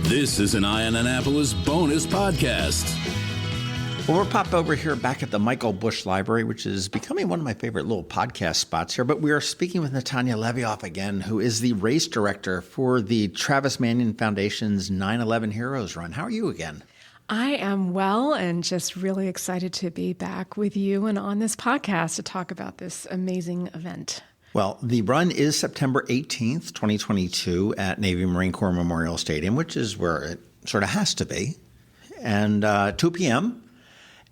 This is an Eye on Annapolis bonus podcast. Well, we're popped over here back at the Michael Bush Library, which is becoming one of my favorite little podcast spots here. But we are speaking with Natanya Levioff again, who is the race director for the Travis Manion Foundation's 9/11 Heroes Run. How are you again? I am well and just really excited to be back with you and on this podcast to talk about this amazing event. Well, the run is September 18th, 2022 at Navy Marine Corps Memorial Stadium, which is where it sort of has to be, and 2 p.m.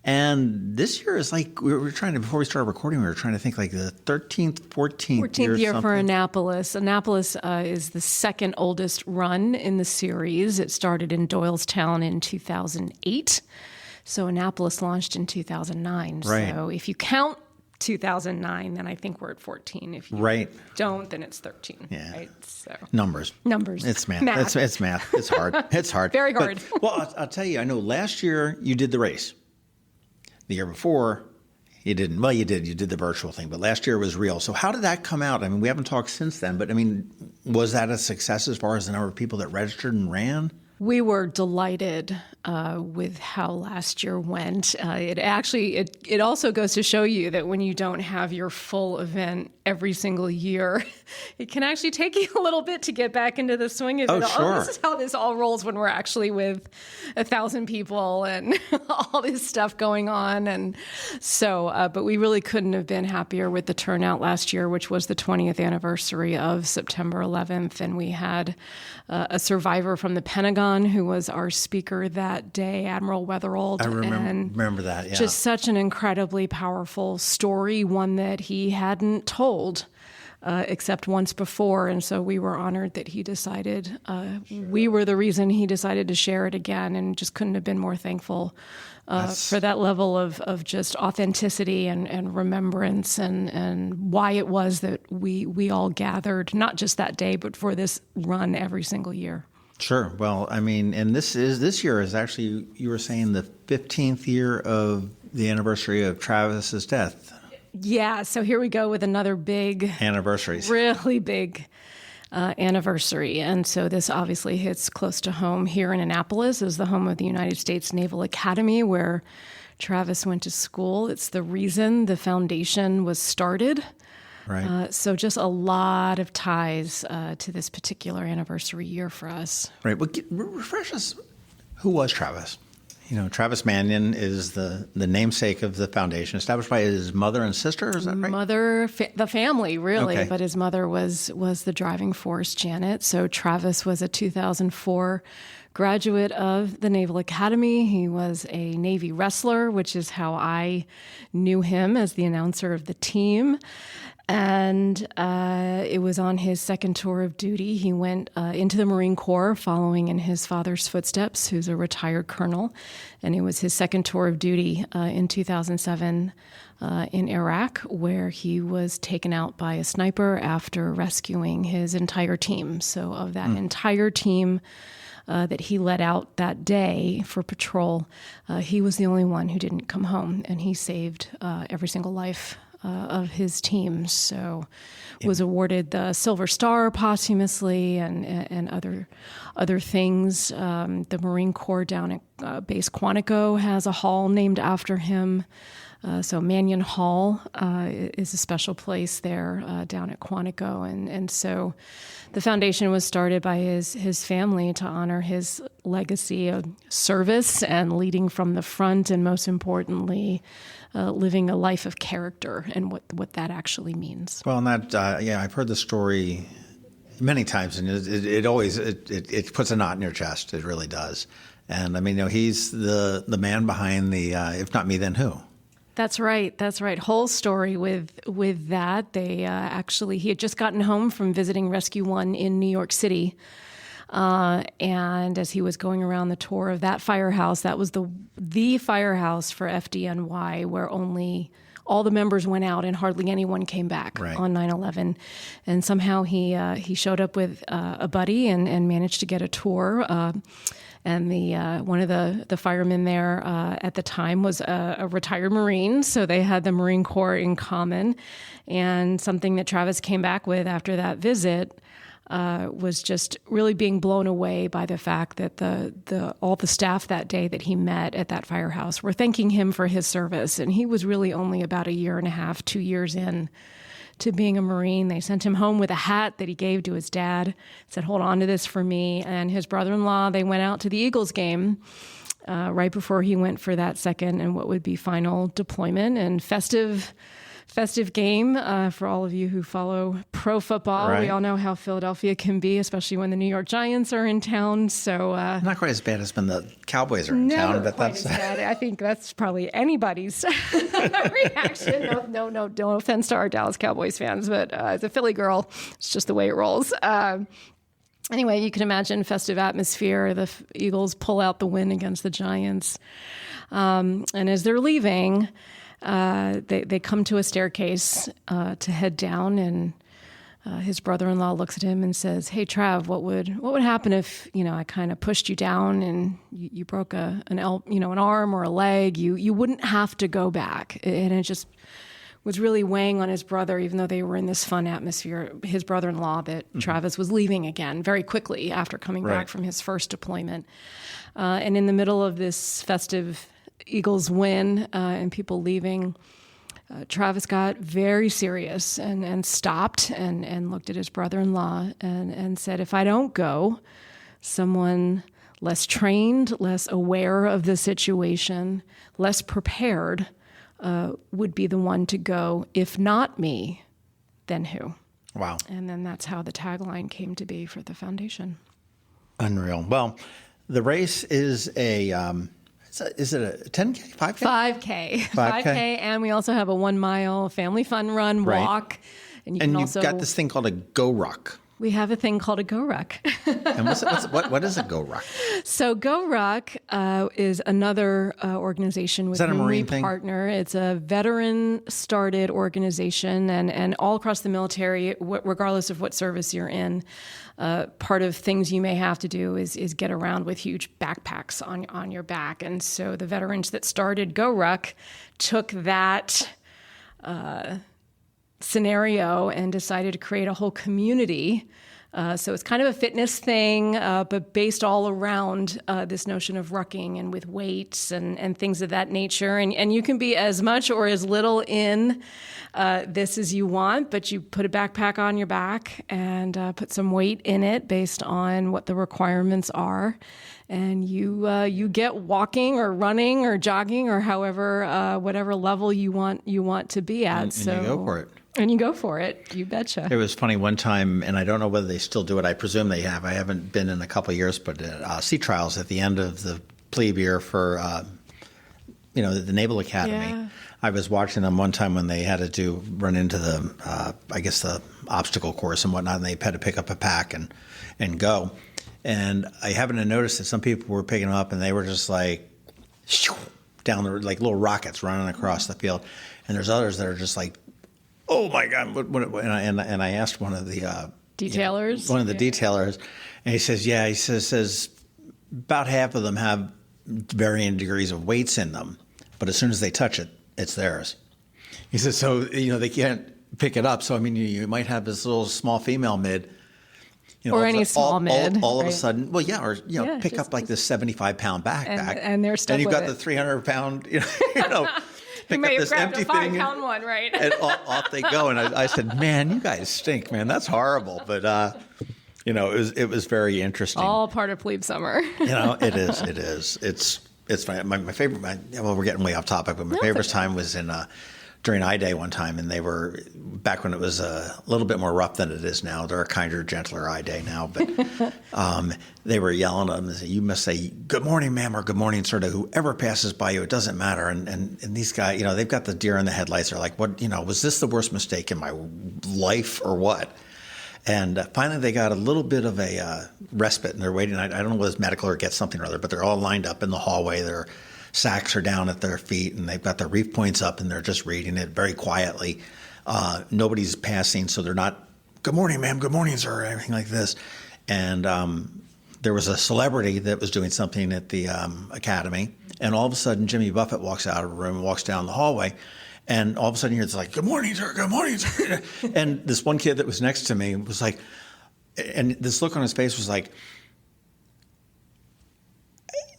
And this year is like, we were trying to, before we started recording, we were trying to think like the 13th, 14th year for Annapolis. Annapolis is the second oldest run in the series. It started in Doylestown in 2008. So Annapolis launched in 2009. Right. So if you count 2009, then I think we're at 14. If you don't, then it's 13. Yeah. Right? So Numbers. It's math. It's math. It's hard. It's hard. Very hard. But, well, I'll tell you, I know last year you did the race. The year before, you didn't. Well, you did. You did the virtual thing, but last year was real. So how did that come out? I mean, we haven't talked since then, but I mean, was that a success as far as the number of people that registered and ran? We were delighted with how last year went. It also goes to show you that when you don't have your full event every single year, it can actually take you a little bit to get back into the swing of it. Sure. This is how this all rolls when we're actually with 1,000 people and all this stuff going on. And so, but we really couldn't have been happier with the turnout last year, which was the 20th anniversary of September 11th. And we had a survivor from the Pentagon who was our speaker that day, Admiral Weatherald. I remember that, yeah. Just such an incredibly powerful story, one that he hadn't told except once before. And so we were honored that he decided, we were the reason he decided to share it again, and just couldn't have been more thankful for that level of just authenticity and remembrance and why it was that we all gathered, not just that day, but for this run every single year. Sure. Well, I mean, and this year is actually, you were saying, the 15th year of the anniversary of Travis's death. Yeah. So here we go with another big anniversaries, really big anniversary. And so this obviously hits close to home here in Annapolis, as the home of the United States Naval Academy, where Travis went to school. It's the reason the foundation was started. Right. So just a lot of ties to this particular anniversary year for us. Right. Well, refresh us. Who was Travis? You know, Travis Manion is the namesake of the foundation, established by his mother and sister. Is that right? The family, really. Okay. But his mother was the driving force, Janet. So Travis was a 2004 graduate of the Naval Academy. He was a Navy wrestler, which is how I knew him as the announcer of the team. And it was on his second tour of duty. He went into the Marine Corps following in his father's footsteps, who's a retired colonel. And it was his second tour of duty in 2007 in Iraq, where he was taken out by a sniper after rescuing his entire team. So of that entire team that he led out that day for patrol, he was the only one who didn't come home. And he saved every single life of his team. So was awarded the Silver Star posthumously and other things. The Marine Corps down at Base Quantico has a hall named after him. So Mannion Hall is a special place there down at Quantico. And so the foundation was started by his family to honor his legacy of service and leading from the front, and most importantly, living a life of character and what that actually means. Well, and that, I've heard the story many times, and it always puts a knot in your chest. It really does. And I mean, he's the man behind the "If not me, then who." That's right. That's right. Whole story with that. They he had just gotten home from visiting Rescue 1 in New York City. And as he was going around the tour of that firehouse, that was the firehouse for FDNY, where only all the members went out and hardly anyone came back on 9/11. And somehow he showed up with a buddy and managed to get a tour. And one of the firemen there at the time was a retired Marine, so they had the Marine Corps in common. And something that Travis came back with after that visit was just really being blown away by the fact that all the staff that day that he met at that firehouse were thanking him for his service. And he was really only about 1.5 years, 2 years in to being a Marine. They sent him home with a hat that he gave to his dad, said, hold on to this for me. And his brother-in-law, they went out to the Eagles game right before he went for that second and what would be final deployment and festive game for all of you who follow pro football. Right. We all know how Philadelphia can be, especially when the New York Giants are in town. So not quite as bad as when the Cowboys are in town, but quite that's as bad. I think that's probably anybody's reaction. No offense to our Dallas Cowboys fans, but as a Philly girl, it's just the way it rolls. Anyway, you can imagine festive atmosphere. The Eagles pull out the win against the Giants, and as they're leaving, they come to a staircase to head down, and his brother-in-law looks at him and says, "Hey, Trav, what would happen if I kind of pushed you down and you broke an arm or a leg? You wouldn't have to go back." And it just was really weighing on his brother, even though they were in this fun atmosphere. His brother-in-law that Travis was leaving again very quickly after coming back from his first deployment, and in the middle of this festive Eagles win and people leaving, Travis got very serious and stopped and looked at his brother-in-law and said, if I don't go, someone less trained, less aware of the situation, less prepared would be the one to go. If not me, then who? Wow. And then that's how the tagline came to be for the foundation. Unreal. Well, the race is is it a 10K, 5K? 5K, and we also have a 1 mile family fun run walk. And you've got this thing called a Go Ruck. We have a thing called a Go Ruck. And what is a Go Ruck? So Go Ruck is another organization with whom we partner. It's a veteran-started organization, and all across the military, regardless of what service you're in, part of things you may have to do is get around with huge backpacks on your back. And so the veterans that started Go Ruck took that scenario and decided to create a whole community. So it's kind of a fitness thing, but based all around this notion of rucking and with weights and things of that nature. And you can be as much or as little in this as you want, but you put a backpack on your back and put some weight in it based on what the requirements are. And you get walking or running or jogging or however, whatever level you want to be at. And you go for it. And you go for it. You betcha. It was funny one time, and I don't know whether they still do it. I presume they have. I haven't been in a couple of years, but sea trials at the end of the plebe year for, the Naval Academy. Yeah. I was watching them one time when they had to run into the obstacle course and whatnot, and they had to pick up a pack and go. And I happened to notice that some people were picking them up, and they were just like down there, like little rockets running across the field. And there's others that are just like, oh my God! And I asked one of the detailers, detailers, and he says, "Yeah." He says about half of them have varying degrees of weights in them, but as soon as they touch it, it's theirs. He says, so they can't pick it up. So I mean, you might have this little small female mid, or any small mid, all of a sudden, pick up like this 75-pound backpack, and they're stuck. And you've with got it. the 300-pound, You may have grabbed empty a 5-pound one, right? And off they go. And I said, "Man, you guys stink, man. That's horrible." But it was very interesting. All part of plebe summer. It is. It's fine. My favorite. We're getting way off topic, but my favorite time was during I-Day one time, and they were back when it was a little bit more rough than it is now. They're a kinder, gentler I-Day now, but they were yelling at them. You must say "Good morning, ma'am," or "Good morning, sir," to whoever passes by you. It doesn't matter. And these guys, they've got the deer in the headlights. They're like, "What? Was this the worst mistake in my life, or what?" And finally, they got a little bit of a respite, and they're waiting. I don't know whether it's medical or get something or other, but they're all lined up in the hallway. Their sacks are down at their feet, and they've got their reef points up, and they're just reading it very quietly. Nobody's passing, so they're not, "Good morning, ma'am, good morning, sir," or anything like this. And there was a celebrity that was doing something at the academy, and all of a sudden, Jimmy Buffett walks out of a room and walks down the hallway. And all of a sudden, it's like, "Good morning, sir. Good morning, sir." And this one kid that was next to me was like, and this look on his face was like,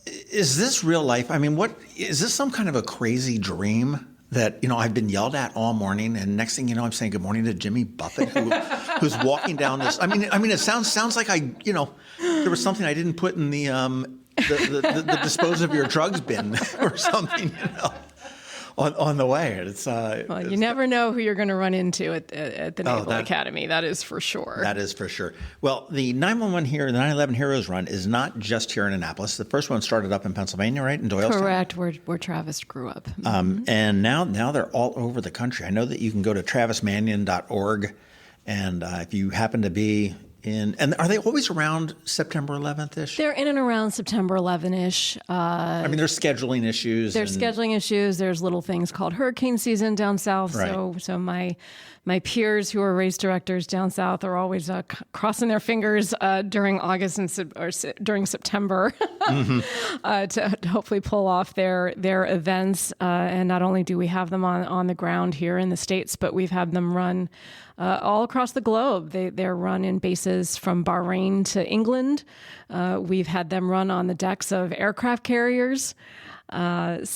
is this real life? I mean, what is this, some kind of a crazy dream that, I've been yelled at all morning, and next thing you know, I'm saying good morning to Jimmy Buffett, who's walking down this. I mean, it sounds like there was something I didn't put in the dispose of your drugs bin or something, on the way. You never know who you're going to run into at the Naval Academy. That is for sure. That is for sure. Well, the 911 here, the 9/11 Heroes Run is not just here in Annapolis. The first one started up in Pennsylvania, right? In Doylestown? Correct, where Travis grew up. And now they're all over the country. I know that you can go to travismanion.org, and if you happen to be and are they always around September 11th-ish? They're in and around September 11th-ish. There's scheduling issues. Scheduling issues. There's little things called hurricane season down south. Right. So my peers who are race directors down south are always crossing their fingers during August or during September to hopefully pull off their events. And not only do we have them on the ground here in the States, but we've had them run all across the globe. They're run in bases from Bahrain to England. We've had them run on the decks of aircraft carriers. And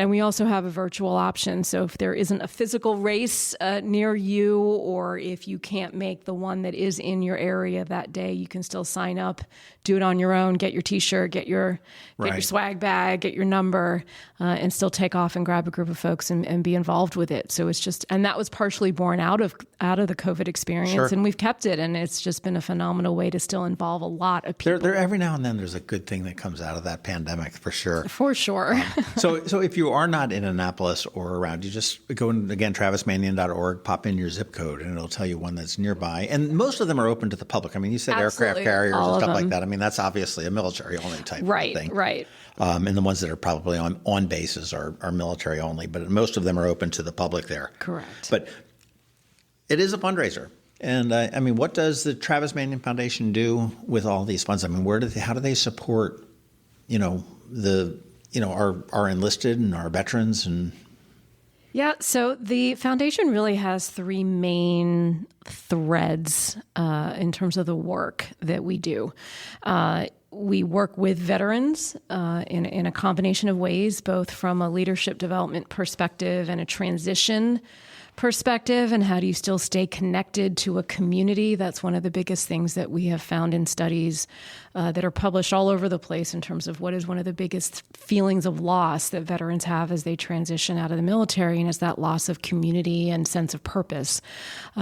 we also have a virtual option. So if there isn't a physical race near you, or if you can't make the one that is in your area that day, you can still sign up, do it on your own, get your T-shirt, get your swag bag, get your number, and still take off and grab a group of folks and be involved with it. So it's just, and that was partially born out of the COVID experience, sure. And we've kept it, and it's just been a phenomenal way to still involve a lot of people. There every now and then there's a good thing that comes out of that pandemic, for sure. For sure. So if you are not in Annapolis or around, you just go in, again, travismanion.org, pop in your zip code, and it'll tell you one that's nearby. And most of them are open to the public. I mean, you said Absolutely. Aircraft carriers All and stuff of them. like that. I mean, that's obviously a military-only type of thing. Right. And the ones that are probably on bases are military only, but most of them are open to the public there. Correct. But it is a fundraiser. And what does the Travis Manion Foundation do with all these funds? I mean, how do they support, our enlisted and our veterans? And yeah, so the foundation really has three main threads in terms of the work that we do. We work with veterans in a combination of ways, both from a leadership development perspective and a transition perspective, and how do you still stay connected to a community? That's one of the biggest things that we have found in studies that are published all over the place in terms of what is one of the biggest feelings of loss that veterans have as they transition out of the military, and is that loss of community and sense of purpose.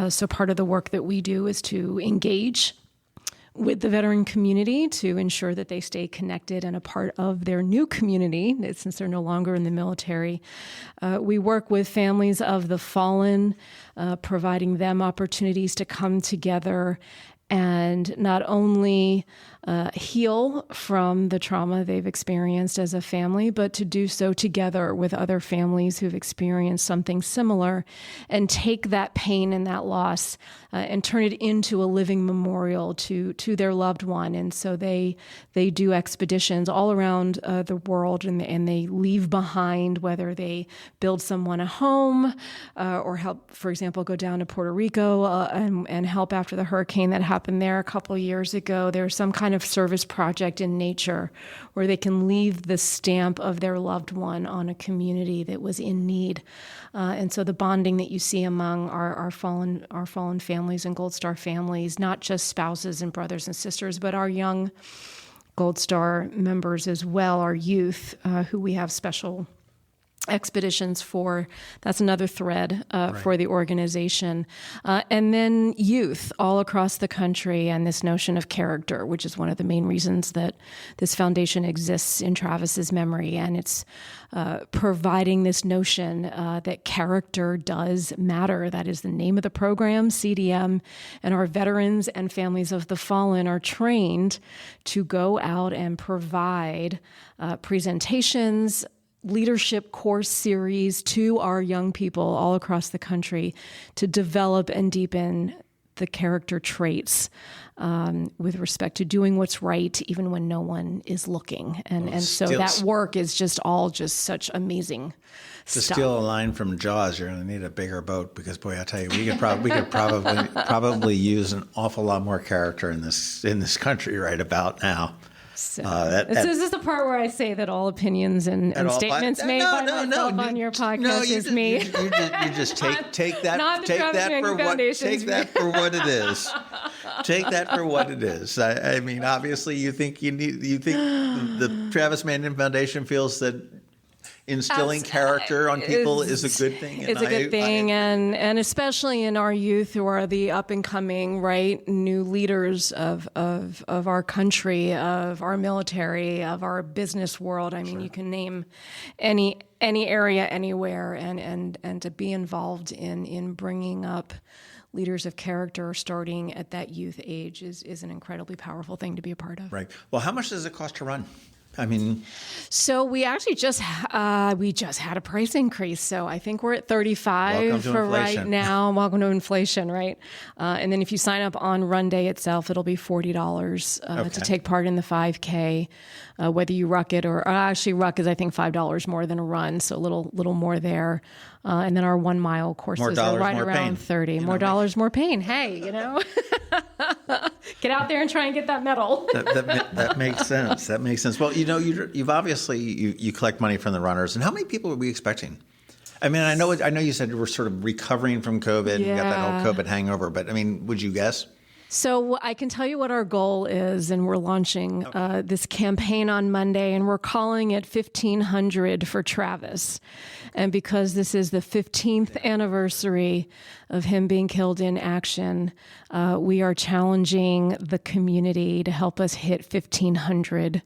So part of the work that we do is to engage with the veteran community to ensure that they stay connected and a part of their new community, since they're no longer in the military. We work with families of the fallen, providing them opportunities to come together and not only heal from the trauma they've experienced as a family, but to do so together with other families who've experienced something similar, and take that pain and that loss and turn it into a living memorial to their loved one. And so they do expeditions all around the world, and they leave behind, whether they build someone a home or help, for example, go down to Puerto Rico and help after the hurricane that happened there a couple of years ago. There's some kind of service project in nature where they can leave the stamp of their loved one on a community that was in need. And so the bonding that you see among our fallen families and Gold Star families, not just spouses and brothers and sisters, but our young Gold Star members as well, our youth, who we have special expeditions for. That's another thread for the organization. And then youth all across the country, and this notion of character, which is one of the main reasons that this foundation exists in Travis's memory. And it's providing this notion that character does matter. That is the name of the program, CDM, and our veterans and families of the fallen are trained to go out and provide presentations, leadership course series to our young people all across the country to develop and deepen the character traits with respect to doing what's right, even when no one is looking. And so that work is just such amazing to stuff. steal a line from Jaws, you're going to need a bigger boat because, boy, I tell you, we could probably use an awful lot more character in this country right about now. So, this is the part where I say that all opinions and statements made by myself on your podcast is me. You just take that for what it is. Take that for what it is. I mean, obviously, you think the Travis Manion Foundation feels that instilling character on people is a good thing. It's a good thing, and especially in our youth who are the up and coming, right, new leaders of our country, of our military, of our business world. I mean, you can name any area, anywhere, and to be involved in bringing up leaders of character starting at that youth age is an incredibly powerful thing to be a part of. Right. Well, how much does it cost to run? I mean, so we actually just had a price increase. So I think we're at $35 for inflation. Right now. Welcome to inflation, right? And then if you sign up on run day itself, it'll be $40 to take part in the 5K, whether you ruck it or actually ruck is I think $5 more than a run, so a little more there. And then our 1 mile courses are right around $30. More dollars, more pain. Hey, get out there and try and get that medal. that makes sense. That makes sense. Well, you've obviously you collect money from the runners, and how many people are we expecting? I mean, I know you said you were sort of recovering from COVID. Yeah. You got that whole COVID hangover, but I mean, would you guess? So I can tell you what our goal is, and we're launching this campaign on Monday, and we're calling it 1,500 for Travis. And because this is the 15th anniversary of him being killed in action, we are challenging the community to help us hit 1,500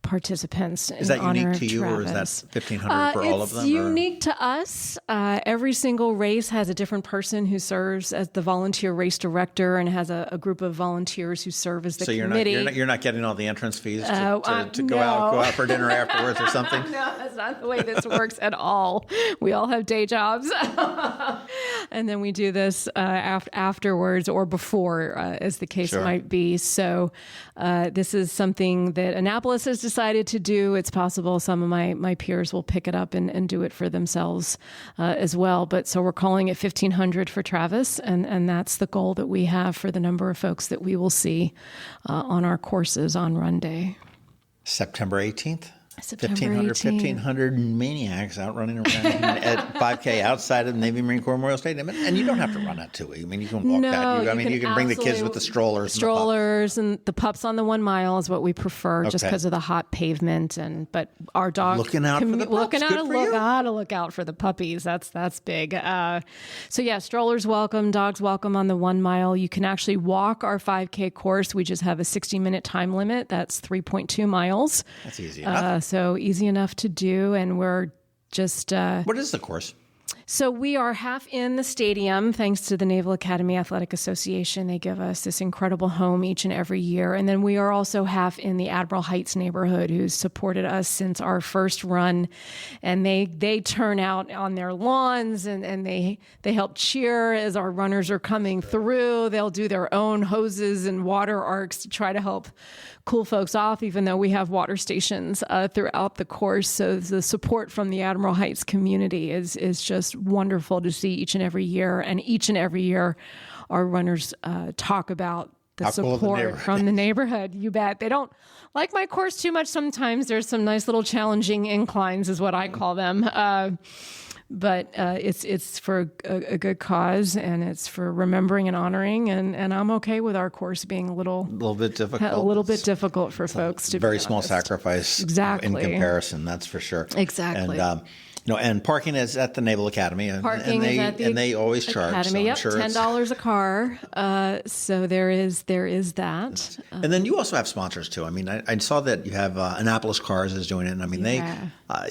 participants in honor of Travis. Is that unique to you, or is that 1,500 for all of them? It's unique to us. Every single race has a different person who serves as the volunteer race director and has a group of volunteers who serve as the committee. So you're not getting all the entrance fees to go out for dinner afterwards or something? No, that's not the way this works at all. We all have day jobs. And then we do this afterwards or before, as the case might be. So this is something that Annapolis has decided to do. It's possible some of my peers will pick it up and do it for themselves as well. But so we're calling it 1,500 for Travis, and that's the goal that we have for the number of folks that we will see on our courses on Run Day. September 18th? September 1,500 maniacs out running around at 5K outside of the Navy Marine Corps Memorial Stadium. And you don't have to run it, too. I mean, you can walk that. You can bring the kids with the strollers. And the pups on the 1 mile is what we prefer, just because of the hot pavement. But our dog looking out for the pups. Gotta look out for the puppies. That's big. So yeah, strollers welcome, dogs welcome on the 1 mile. You can actually walk our 5K course. We just have a 60-minute time limit. That's 3.2 miles. That's easy enough. So easy enough to do, and we're just... What is the course? So we are half in the stadium, thanks to the Naval Academy Athletic Association. They give us this incredible home each and every year. And then we are also half in the Admiral Heights neighborhood, who's supported us since our first run. And they turn out on their lawns, and they help cheer as our runners are coming through. They'll do their own hoses and water arcs to try to help cool folks off, even though we have water stations throughout the course. So the support from the Admiral Heights community is just wonderful to see each and every year. And each and every year, our runners talk about the support from the neighborhood. You bet. They don't like my course too much sometimes. There's some nice little challenging inclines, is what I call them. But it's for a good cause, and it's for remembering and honoring, and I'm okay with our course being a little bit difficult for folks to very small sacrifice in comparison. That's for sure. Exactly. And and parking is at the Naval Academy, and they always charge. Academy, so yep, sure $10 a car. So there is that. And then you also have sponsors too. I mean, I saw that you have Annapolis Cars is doing it. And I mean,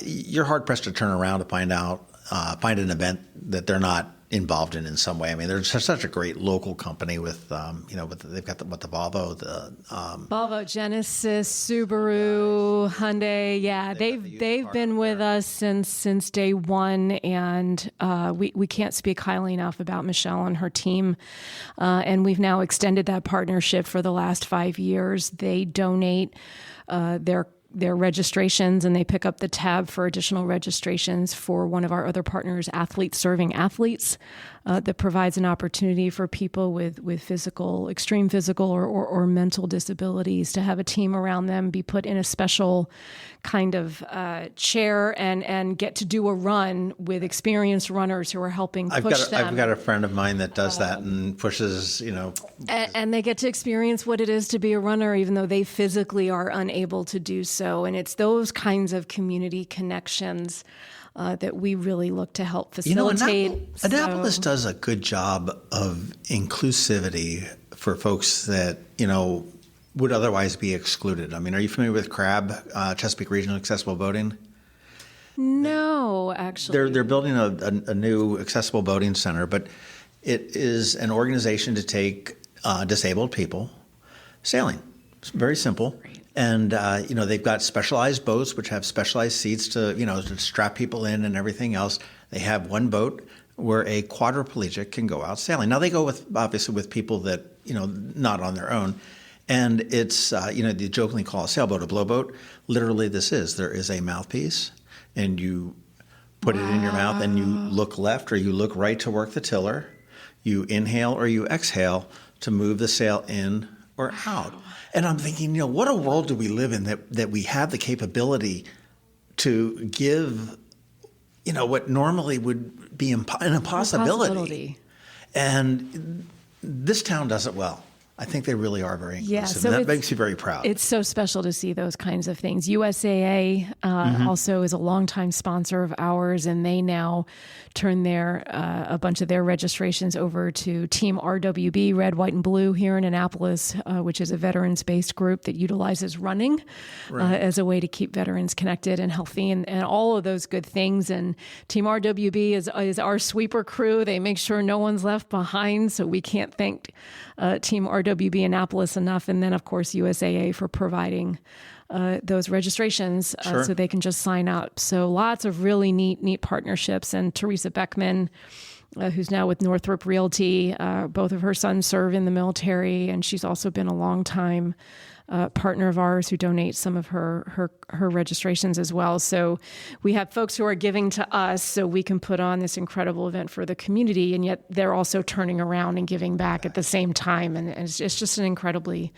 you're hard pressed to turn around to find an event that they're not involved in some way. I mean, they're such a great local company with, they've got the Volvo, Volvo, Genesis, Subaru, Hyundai. Yeah, they've been with us since day one, and we can't speak highly enough about Michelle and her team. And we've now extended that partnership for the last 5 years. They donate their registrations, and they pick up the tab for additional registrations for one of our other partners, Athletes Serving Athletes, that provides an opportunity for people with extreme physical or mental disabilities to have a team around them, be put in a special kind of chair and get to do a run with experienced runners who are helping push them. I've got a friend of mine that does that and pushes, And they get to experience what it is to be a runner, even though they physically are unable to do so. And it's those kinds of community connections that we really look to help facilitate. Annapolis does a good job of inclusivity for folks that, would otherwise be excluded. I mean, are you familiar with CRAB, Chesapeake Regional Accessible Boating? No, actually. They're building a new accessible boating center, but it is an organization to take disabled people sailing. It's very simple. Great. And, they've got specialized boats which have specialized seats to strap people in and everything else. They have one boat where a quadriplegic can go out sailing. Now, they go obviously with people that, not on their own. And it's, they jokingly call a sailboat a blowboat. Literally, there is a mouthpiece, and you put it in your mouth, and you look left or you look right to work the tiller. You inhale or you exhale to move the sail in or out. And I'm thinking, what a world do we live in that we have the capability to give, what normally would be an impossibility. And this town does it well. I think they really are very inclusive. And that makes you very proud. It's so special to see those kinds of things. Usaa also is a longtime sponsor of ours, and they now turn a bunch of their registrations over to Team RWB, Red, White, and Blue here in Annapolis, which is a veterans-based group that utilizes running as a way to keep veterans connected and healthy and all of those good things. And Team RWB is our sweeper crew. They make sure no one's left behind, so we can't thank Team RWB Annapolis enough. And then, of course, USAA for providing those registrations so they can just sign up. So lots of really neat partnerships. And Teresa Beckman, who's now with Northrop Realty, both of her sons serve in the military, and she's also been a long time partner of ours who donates some of her registrations as well. So we have folks who are giving to us so we can put on this incredible event for the community, and yet they're also turning around and giving back at the same time. And it's just an incredibly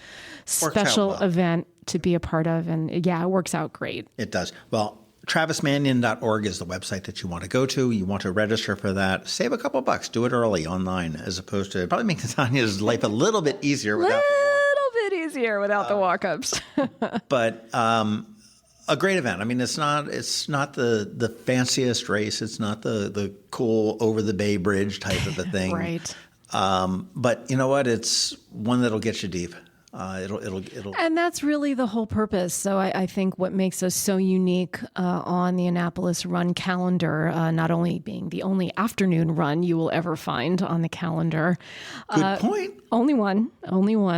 special event to be a part of. And it works out great. It does. Well, TravisManion.org is the website that you want to go to. You want to register for that. Save a couple bucks. Do it early online, as opposed to probably make Tanya's life a little bit easier without the walk-ups. But a great event. I mean, it's not the fanciest race. It's not the cool over the Bay Bridge type of a thing. Right. But you know what? It's one that'll get you deep. It'll. And that's really the whole purpose. So I think what makes us so unique on the Annapolis Run calendar, not only being the only afternoon run you will ever find on the calendar. Good point. Only one.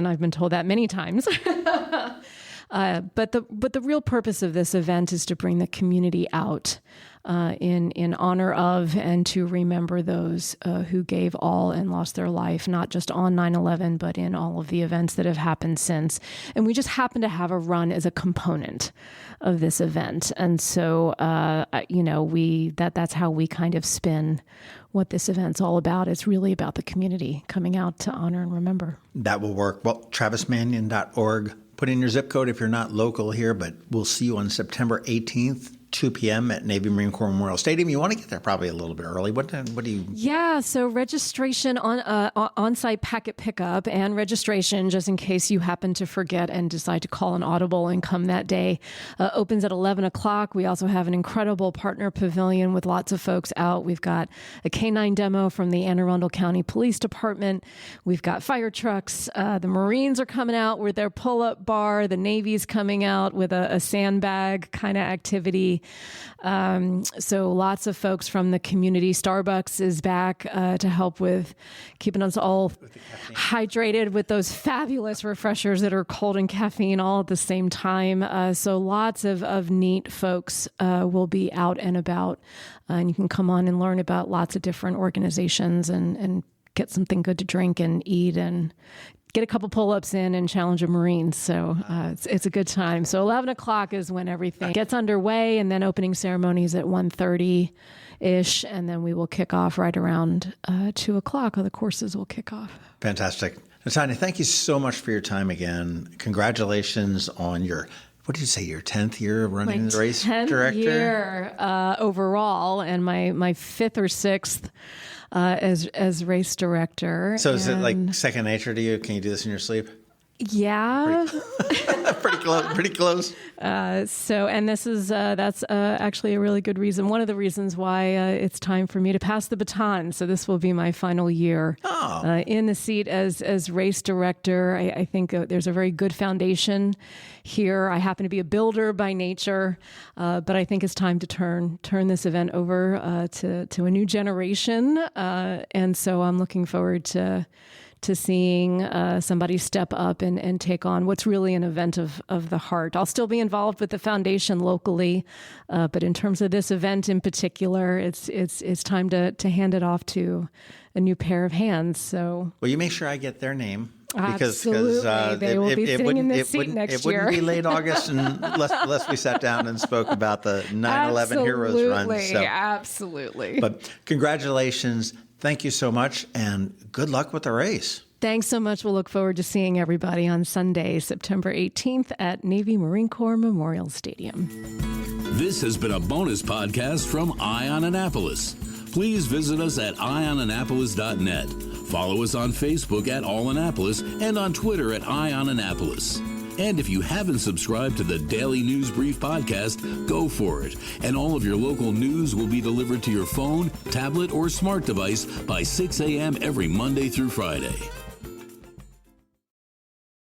I've been told that many times. But the real purpose of this event is to bring the community out in honor of and to remember those who gave all and lost their life, not just on 9/11, but in all of the events that have happened since. And we just happen to have a run as a component of this event. And so, that's how we kind of spin what this event's all about. It's really about the community coming out to honor and remember. That will work. Well, TravisManion.org. Put in your zip code if you're not local here, but we'll see you on September 18th. 2 p.m. at Navy Marine Corps Memorial Stadium. You want to get there probably a little bit early. What do you? Yeah, so registration on-site packet pickup and registration, just in case you happen to forget and decide to call an audible and come that day, opens at 11 o'clock. We also have an incredible partner pavilion with lots of folks out. We've got a K-9 demo from the Anne Arundel County Police Department. We've got fire trucks. The Marines are coming out with their pull-up bar. The Navy's coming out with a sandbag kind of activity. 1:30. So lots of folks from the community. Starbucks is back to help with keeping us all hydrated with those fabulous refreshers that are cold and caffeine all at the same time. So lots of neat folks will be out and about. And you can come on and learn about lots of different organizations and get something good to drink and eat and get a couple pull-ups in and challenge a Marine. So it's a good time. So 11 o'clock is when everything gets underway, and then opening ceremonies at 1:30-ish, and then we will kick off right around 2 o'clock, or the courses will kick off. Fantastic. Natanya, thank you so much for your time again. Congratulations on your, what did you say, your 10th year of running the race director? 10th year overall, and my fifth or sixth as race director. So is it like second nature to you? Can you do this in your sleep? Yeah. Pretty close. So, and this is, that's actually a really good reason. One of the reasons why it's time for me to pass the baton. So this will be my final year in the seat as race director. I think there's a very good foundation here. I happen to be a builder by nature, but I think it's time to turn this event over to a new generation. And so I'm looking forward to seeing somebody step up and take on what's really an event of the heart. I'll still be involved with the foundation locally, but in terms of this event in particular, it's time to hand it off to a new pair of hands. So, well, you make sure I get their name. Absolutely. They will be sitting in this seat next year. It wouldn't be late August unless we sat down and spoke about the 9/11 Heroes Run. So. Absolutely. But congratulations. Thank you so much, and good luck with the race. Thanks so much. We'll look forward to seeing everybody on Sunday, September 18th at Navy Marine Corps Memorial Stadium. This has been a bonus podcast from Eye on Annapolis. Please visit us at eyeonannapolis.net. Follow us on Facebook at All Annapolis and on Twitter at Eye on Annapolis. And if you haven't subscribed to the Daily News Brief podcast, go for it. And all of your local news will be delivered to your phone, tablet, or smart device by 6 a.m. every Monday through Friday.